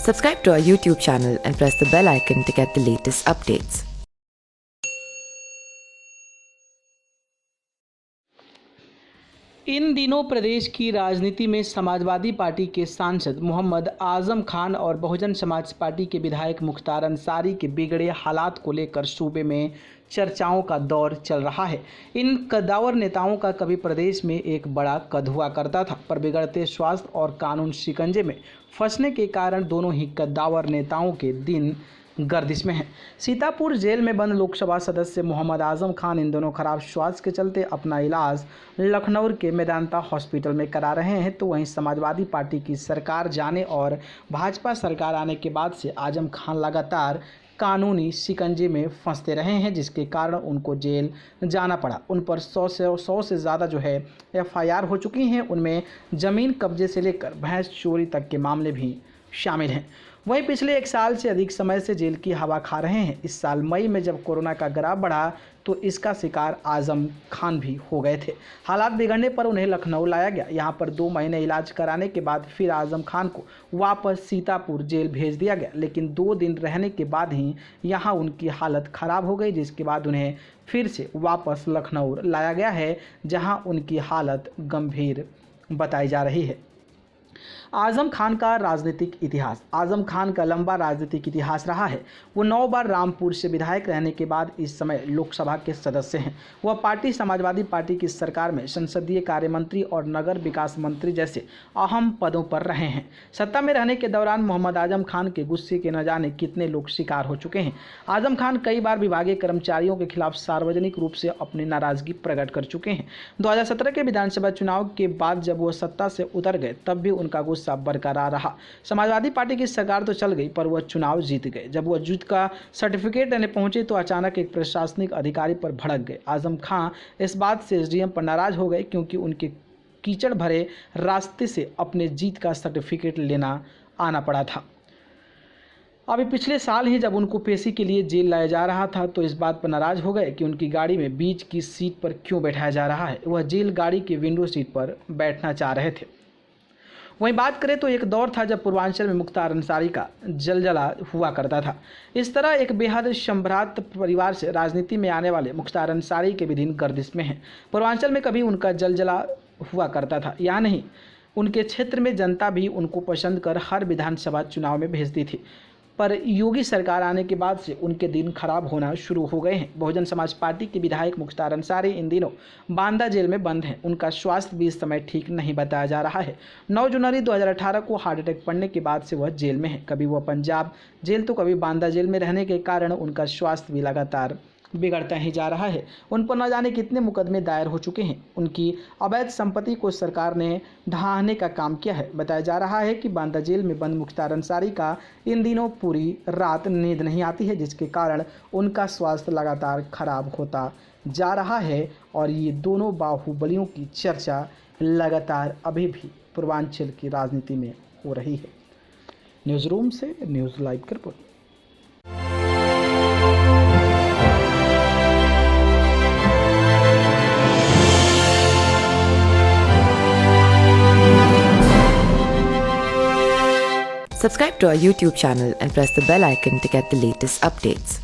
Subscribe to our YouTube channel and press the bell icon to get the latest updates. इन दिनों प्रदेश की राजनीति में Samajwadi party के सांसद मोहम्मद आजम खान और बहुजन समाज पार्टी के विधायक मुख्तार अंसारी के बिगड़े हालात को लेकर सूबे में चर्चाओं का दौर चल रहा है। इन कद्दावर नेताओं का कभी प्रदेश में एक बड़ा कद हुआ करता था, पर बिगड़ते स्वास्थ्य और कानून शिकंजे में फंसने के कारण दोनों ही कद्दावर नेताओं के दिन गर्दिश में है। सीतापुर जेल में बंद लोकसभा सदस्य मोहम्मद आजम खान इन दोनों खराब स्वास्थ्य के चलते अपना इलाज लखनऊ के मेदांता हॉस्पिटल में करा रहे हैं, तो वहीं समाजवादी पार्टी की सरकार जाने और भाजपा सरकार आने के बाद से आजम खान लगातार कानूनी शिकंजे में फंसते रहे हैं, जिसके कारण उनको जेल जाना पड़ा। उन पर 100 से ज़्यादा जो है FIR हो चुकी हैं। उनमें ज़मीन कब्जे से लेकर भैंस चोरी तक के मामले भी शामिल हैं। वहीं पिछले 1 साल से अधिक समय से जेल की हवा खा रहे हैं। इस साल मई में जब कोरोना का ग्राफ बढ़ा तो इसका शिकार आजम खान भी हो गए थे। हालात बिगड़ने पर उन्हें लखनऊ लाया गया। यहां पर 2 महीने इलाज कराने के बाद फिर आजम खान को वापस सीतापुर जेल भेज दिया गया, लेकिन 2 दिन रहने के बाद ही यहां उनकी हालत ख़राब हो गई, जिसके बाद उन्हें फिर से वापस लखनऊ लाया गया है, जहां उनकी हालत गंभीर बताई जा रही है। आजम खान का राजनीतिक इतिहास। आजम खान का लंबा राजनीतिक इतिहास रहा है। वो 9 बार रामपुर से विधायक रहने के बाद इस समय लोकसभा के सदस्य हैं। वह पार्टी समाजवादी पार्टी की सरकार में संसदीय कार्य मंत्री और नगर विकास मंत्री जैसे अहम पदों पर रहे हैं। सत्ता में रहने के दौरान मोहम्मद आजम खान के गुस्से के न जाने कितने लोग शिकार हो चुके हैं। आजम खान कई बार विभागीय कर्मचारियों के खिलाफ सार्वजनिक रूप से अपनी नाराजगी प्रकट कर चुके हैं। 2017 के विधानसभा चुनाव के बाद जब वो सत्ता से उतर गए, तब भी उनका गुस्सा बरकरार रहा। समाजवादी पार्टी की सरकार तो चल गई, पर वह चुनाव जीत गए। जब वह जीत का सर्टिफिकेट लेने पहुंचे तो अचानक एक प्रशासनिक अधिकारी पर भड़क गए। आजम खान इस बात से SDM पर नाराज हो गए, क्योंकि उनके कीचड़ भरे रास्ते से अपने जीत का सर्टिफिकेट लेना आना पड़ा था। अभी पिछले साल ही जब उनको पेशी के लिए जेल लाया जा रहा था, तो इस बात पर नाराज हो गए कि उनकी गाड़ी में बीच की सीट पर क्यों बैठाया जा रहा है। वह जेल गाड़ी की विंडो सीट पर बैठना चाह रहे थे। वहीं बात करें तो एक दौर था जब पूर्वांचल में मुख्तार अंसारी का जलजला हुआ करता था। इस तरह एक बेहद संभ्रांत परिवार से राजनीति में आने वाले मुख्तार अंसारी के भी दिन गर्दिश में हैं। पूर्वांचल में कभी उनका जलजला हुआ करता था, या नहीं, उनके क्षेत्र में जनता भी उनको पसंद कर हर विधानसभा चुनाव में भेजती थी, पर योगी सरकार आने के बाद से उनके दिन खराब होना शुरू हो गए हैं। बहुजन समाज पार्टी के विधायक मुख्तार अंसारी इन दिनों बांदा जेल में बंद हैं। उनका स्वास्थ्य भी इस समय ठीक नहीं बताया जा रहा है। 9 जनवरी 2018 को हार्ट अटैक पड़ने के बाद से वह जेल में है। कभी वह पंजाब जेल तो कभी बांदा जेल में रहने के कारण उनका स्वास्थ्य भी लगातार बिगड़ता ही जा रहा है। उन पर न जाने कितने मुकदमे दायर हो चुके हैं। उनकी अवैध संपत्ति को सरकार ने ढहाने का काम किया है। बताया जा रहा है कि बांदा जेल में बंद मुख्तार अंसारी का इन दिनों पूरी रात नींद नहीं आती है, जिसके कारण उनका स्वास्थ्य लगातार खराब होता जा रहा है। और ये दोनों बाहुबलियों की चर्चा लगातार अभी भी पूर्वांचल की राजनीति में हो रही है। न्यूज़ रूम से न्यूज़ लाइव की report. Subscribe to our YouTube channel and press the bell icon to get the latest updates.